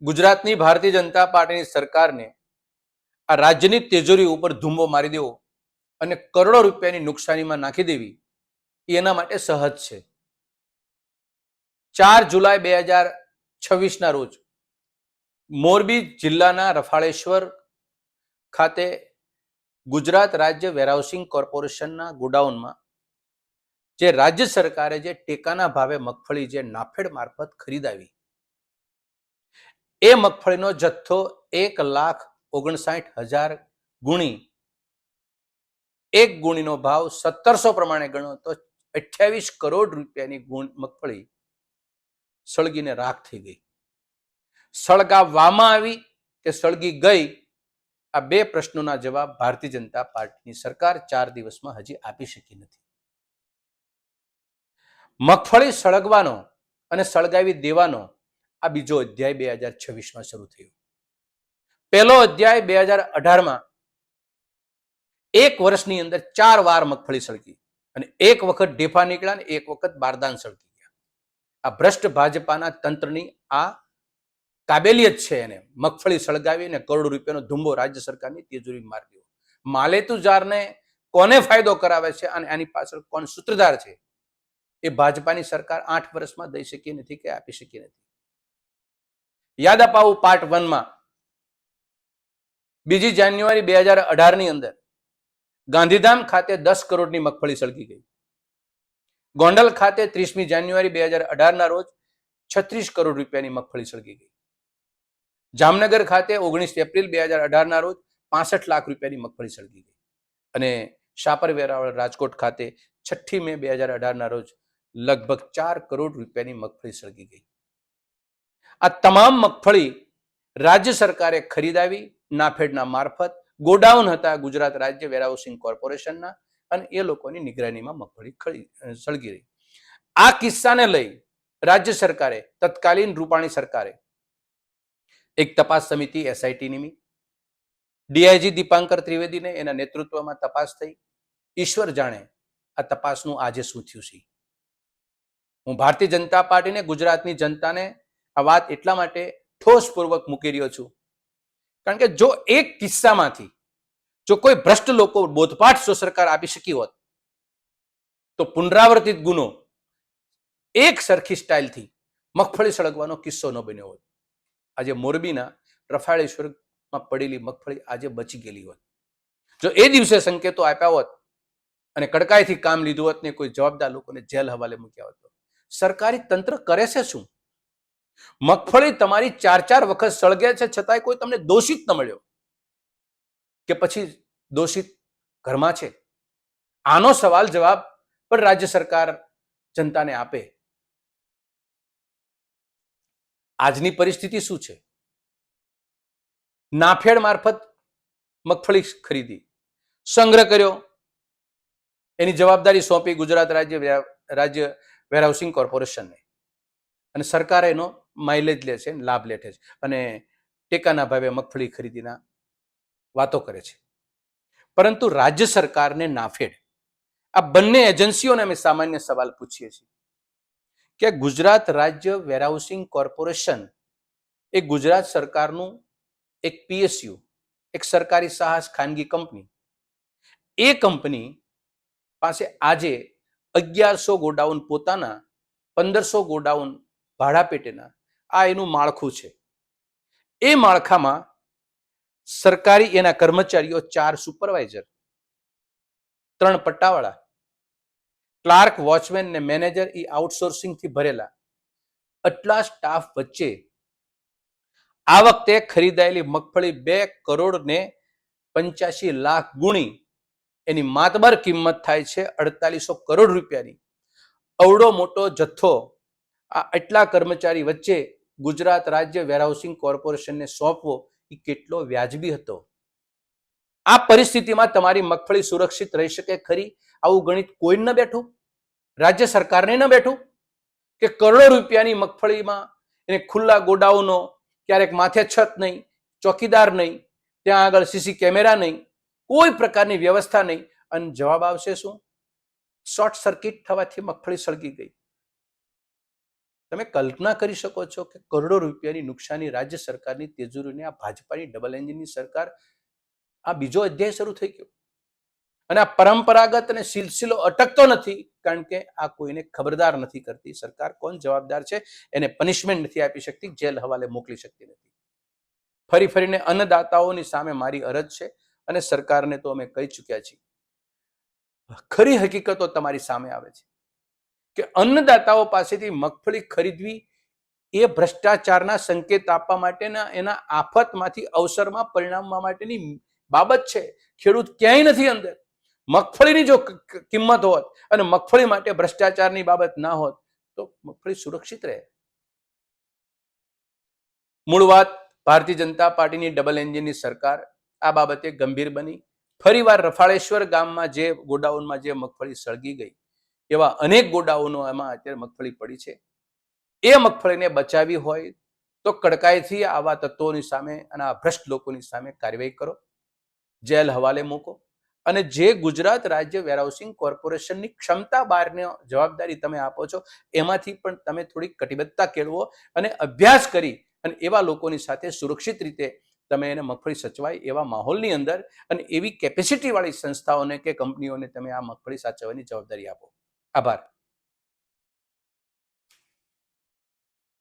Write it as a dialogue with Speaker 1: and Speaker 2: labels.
Speaker 1: ગુજરાતની ભારતીય જનતા પાર્ટીની સરકારને આ રાજ્યની તિજોરી ઉપર ધૂંબો મારી દેવો અને કરોડો રૂપિયાની નુકસાનીમાં નાખી દેવી એ એના માટે સહજ છે. 4 જુલાઈ 2026 રોજ મોરબી જિલ્લાના રફાળેશ્વર ખાતે ગુજરાત રાજ્ય વેરહાઉસિંગ કોર્પોરેશનના ગોડાઉનમાં જે રાજ્ય સરકારે જે ટેકાના ભાવે મગફળી જે નાફેડ મારફત ખરીદાવી એ મગફળીનો જથ્થો 1,59,000 ગુણી એક ગુણીનો ભાવ 1700 પ્રમાણે ગણો તો 28 કરોડ રૂપિયાની મગફળી સળગીને રાખ થઈ ગઈ. સળગાવવામાં આવી કે સળગી ગઈ, આ બે પ્રશ્નોના જવાબ ભારતીય જનતા પાર્ટીની સરકાર 4 દિવસમાં હજી આપી શકી નથી. મગફળી સળગવાનો અને સળગાવી દેવાનો આ બીજો અધ્યાય 2026માં શરૂ થયો. પહેલો અધ્યાય 2018માં એક વર્ષની અંદર 4 વાર મગફળી સળગી અને એક વખત ઢેફા નીકળ્યા અને એક વખત બારદાન સળગી ગયા. આ ભ્રષ્ટ ભાજપાના તંત્રની આ કાબેલિયત છે. એને મગફળી સળગાવી અને કરોડો રૂપિયાનો ધુંબો રાજ્ય સરકારની તિજોરી મારી દેવો. માલેતુજારને કોને ફાયદો કરાવે છે અને આની પાછળ કોણ સૂત્રધાર છે એ ભાજપાની સરકાર 8 વર્ષમાં દઈ શકી નથી કે આપી શકી નથી. યાદ અપાવું, પાર્ટ 1માં 2 જાન્યુઆરી 2018ની અંદર ગાંધીધામ ખાતે 10 કરોડની મગફળી સળગી ગઈ. ગોંડલ ખાતે 30મી જાન્યુઆરી 2018ના રોજ 36 કરોડ રૂપિયાની મગફળી સળગી ગઈ. જામનગર ખાતે 19 એપ્રિલ 2018ના રોજ 65 લાખ રૂપિયાની મગફળી સળગી ગઈ અને શાપર વેરાવળ રાજકોટ ખાતે 6 મે 2018ના રોજ લગભગ 4 કરોડ રૂપિયાની મગફળી સળગી ગઈ. આ તમામ મગફળી રાજ્ય સરકારે ખરીદાવી નાફેડના મારફત. ગોડાઉન હતા ગુજરાત રાજ્ય વેરહાઉસિંગ કોર્પોરેશનના અને એ લોકોની નિગરાનીમાં મગફળી સળગી રહી. આ કિસ્સાને લઈ રાજ્ય સરકારે, તત્કાલીન રૂપાણી સરકારે એક તપાસ સમિતિ એસઆઈટી નિમી. ડીઆઈજી દીપાંકર ત્રિવેદીને એના નેતૃત્વમાં તપાસ થઈ. ઈશ્વર જાણે આ તપાસનું આજે શું થયું છે. હું ભારતીય જનતા પાર્ટીને, ગુજરાતની જનતાને આ વાત એટલા માટે ઠોસપૂર્વક મૂકી રહ્યો છું કારણ કે જો એક કિસ્સામાંથી જો કોઈ ભ્રષ્ટ લોકો બોધપાઠ જો સરકાર આપી શકી હોત તો પુનરાવર્તિત ગુનો એક સરખી સ્ટાઇલથી મગફળી સળગવાનો કિસ્સો ન બન્યો હોત. આજે મોરબીના રફાળેશ્વરમાં પડેલી મગફળી આજે બચી ગયેલી હોત. જો એ દિવસે સંકેતો આપ્યા હોત અને કડકાઈથી કામ લીધું હોત ને કોઈ જવાબદાર લોકોને જેલ હવાલે મૂક્યા હોત. સરકારી તંત્ર કરે છે શું? મગફળી તમારી 4 વખત સળગે છે છતાંય કોઈ તમને દોષિત ન મળ્યો કે પછી દોષિત ઘરમાં છે? આનો સવાલ જવાબ પણ રાજ્ય સરકાર જનતાને આપે. આજની પરિસ્થિતિ શું છે? નાફેડ મારફત મગફળી ખરીદી, સંગ્રહ કર્યો, એની જવાબદારી સોંપી ગુજરાત રાજ્ય વેરહાઉસિંગ કોર્પોરેશનને અને સરકાર એનો માઇલેજ લે છે, લાભ લે છે અને ટેકાના ભાવે મગફળી ખરીદીના વાતો કરે છે. પરંતુ રાજ્ય સરકારને નાફેડ, આ બંને એજન્સીઓને અમે સામાન્ય સવાલ પૂછીએ છીએ કે ગુજરાત રાજ્ય વેરહાઉસિંગ કોર્પોરેશન એ ગુજરાત સરકારનું એક પીએસયુ, એક સરકારી સાહસ ખાનગી કંપની. એ કંપની પાસે આજે 1100 ગોડાઉન પોતાના, 1500 ગોડાઉન ભાડા પેટેના, આ એનું માળખું છે. એ માળખામાં સરકારી એના કર્મચારીઓ 4 સુપરવાઇઝર, 3 પટ્ટાવાળા, ક્લાર્ક, વોચમેન ને મેનેજર એ આઉટસોર્સિંગથી ભરેલા. આટલા સ્ટાફ વચ્ચે આ વખતે ખરીદાયેલી મગફળી 2,85 લાખ ગુણી એની માતબર કિંમત થાય છે 4800 કરોડ રૂપિયાની. અવડો મોટો જથ્થો આ એટલા કર્મચારી વચ્ચે ગુજરાત રાજ્ય વેરહાઉસિંગ કોર્પોરેશનને સોંપવો એ કેટલો વ્યાજબી હતો? આ પરિસ્થિતિમાં તમારી મગફળી સુરક્ષિત રહી શકે ખરી? આવું ગણિત કોઈ ન બેઠું? રાજ્ય સરકારને ન બેઠું કે કરોડો રૂપિયાની મગફળીમાં એને ખુલ્લા ગોડાઉનો, ક્યારેક માથે છત નહીં, ચોકીદાર નહીં, ત્યાં આગળ સીસી કેમેરા નહીં, કોઈ પ્રકારની વ્યવસ્થા નહીં, અને જવાબ આવશે શું? શોર્ટ સર્કિટ થવાથી મગફળી સળગી ગઈ. તમે કલ્પના કરી શકો છો કે કરોડો રૂપિયાની નુકસાની રાજ્ય સરકારની તિજોરીને આ ભાજપાની ડબલ એન્જિનની સરકાર, આ બીજો અધ્યાય શરૂ થઈ ગયો. અને આ પરંપરાગત અને સિલસિલો અટકતો નથી, કારણ કે આ કોઈને ખબરદાર નથી કરતી. સરકાર કોણ જવાબદાર છે એને પનિશમેન્ટ નથી આપી શકતી, જેલ હવાલે મોકલી શકતી નથી. ફરી ફરીને અન્નદાતાઓની સામે મારી અરજ છે, અને સરકારને તો અમે કહી ચૂક્યા છીએ. ખરી હકીકતો તમારી સામે આવે છે કે અન્નદાતાઓ પાસેથી મગફળી ખરીદવી એ ભ્રષ્ટાચારના સંકેત આપવા માટેના, એના આફતમાંથી અવસરમાં પરિણામવા માટેની બાબત છે. ખેડૂત ક્યાંય નથી અંદર. મગફળીની જો કિંમત હોત અને મગફળી માટે ભ્રષ્ટાચારની બાબત ના હોત તો મગફળી સુરક્ષિત રહે. મૂળ વાત, ભારતીય જનતા પાર્ટીની ડબલ એન્જિનની સરકાર આ બાબતે ગંભીર બની. ફરીવાર રફાળેશ્વર ગામમાં જે ગોડાઉનમાં જે મગફળી સળગી ગઈ, એવા અનેક ગોડાઉનો એમાં અત્યારે મગફળી પડી છે. એ મગફળીને બચાવી હોય તો કડકાઈથી આવા તત્વોની સામે અને આ ભ્રષ્ટ લોકોની સામે કાર્યવાહી કરો, જેલ હવાલે મૂકો. અને જે ગુજરાત રાજ્ય વેરહાઉસિંગ કોર્પોરેશનની ક્ષમતા બહારની જવાબદારી તમે આપો છો, એમાંથી પણ તમે થોડી કટિબદ્ધતા કેળવો અને અભ્યાસ કરી અને એવા લોકોની સાથે સુરક્ષિત રીતે તમે એને મગફળી સચવાય એવા માહોલની અંદર અને એવી કેપેસિટી વાળી સંસ્થાઓને કે કંપનીઓને તમે આ મગફળી સાચવવાની જવાબદારી આપો. આભાર.